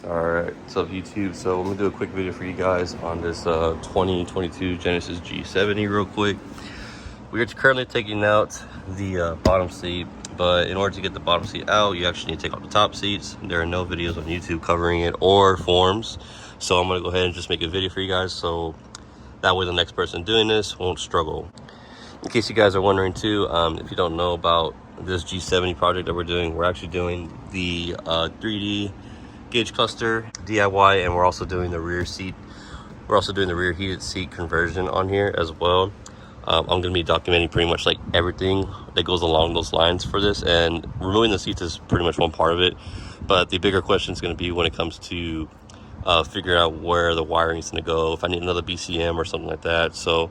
Alright, what's up YouTube? So I'm gonna do a quick video for you guys on this 2022 Genesis G70 real quick. We are currently taking out the bottom seat, but in order to get the bottom seat out, you actually need to take out the top seats. There are no videos on YouTube covering it or forums, so I'm gonna go ahead and just make a video for you guys so that way the next person doing this won't struggle. In case you guys are wondering too, if you don't know about this G70 project that we're doing, we're actually doing the 3D gauge cluster DIY, and we're also doing the rear seat. We're also doing the rear heated seat conversion on here as well. I'm going to be documenting pretty much like everything that goes along those lines for this, and removing the seats is pretty much one part of it. But the bigger question is going to be when it comes to figuring out where the wiring is going to go, if I need another BCM or something like that. So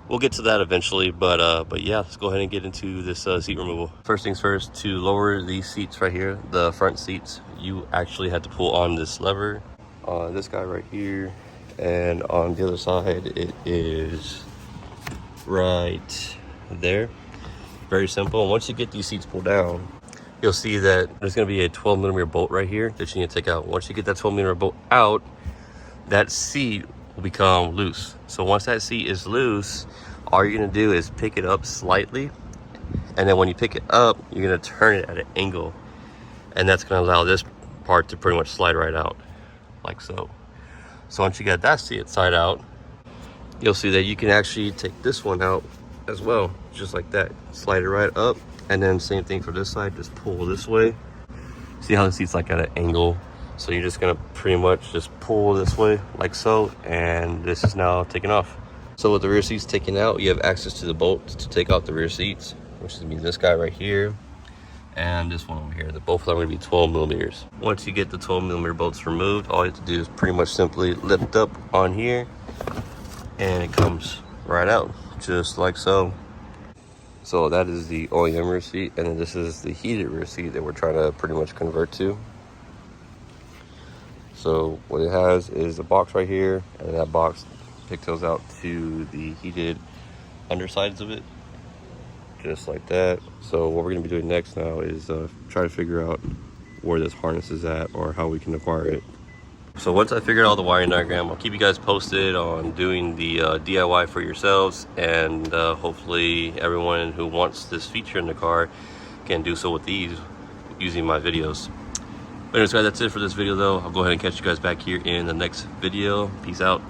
we'll get to that eventually, but yeah, let's go ahead and get into this seat removal. First things first, to lower these seats right here, the front seats, you actually had to pull on this lever on this guy right here, and on the other side it is right there. Very simple. Once you get these seats pulled down, you'll see that there's going to be a 12mm bolt right here that you need to take out. Once you get that 12mm bolt out, that seat will become loose. So once that seat is loose, all you're gonna do is pick it up slightly, and then when you pick it up, you're gonna turn it at an angle, and that's gonna allow this part to pretty much slide right out, like so. So once you get that seat side out, you'll see that you can actually take this one out as well, just like that. Slide it right up, and then same thing for this side, just pull this way. See how the seat's like at an angle? So you're just gonna pretty much just pull this way like so, and this is now taken off. So with the rear seats taken out, you have access to the bolts to take out the rear seats, which means this guy right here and this one over here. Both of them are gonna be 12mm. Once you get the 12mm bolts removed, all you have to do is pretty much simply lift up on here, and it comes right out, just like so. So that is the OEM rear seat, and then this is the heated rear seat that we're trying to pretty much convert to. So what it has is a box right here, and that box pigtails out to the heated undersides of it, just like that. So what we're gonna be doing next now is try to figure out where this harness is at, or how we can acquire it. So once I figured out the wiring diagram, I'll keep you guys posted on doing the DIY for yourselves, and hopefully everyone who wants this feature in the car can do so with these using my videos. Anyways guys, that's it for this video though. I'll go ahead and catch you guys back here in the next video. Peace out.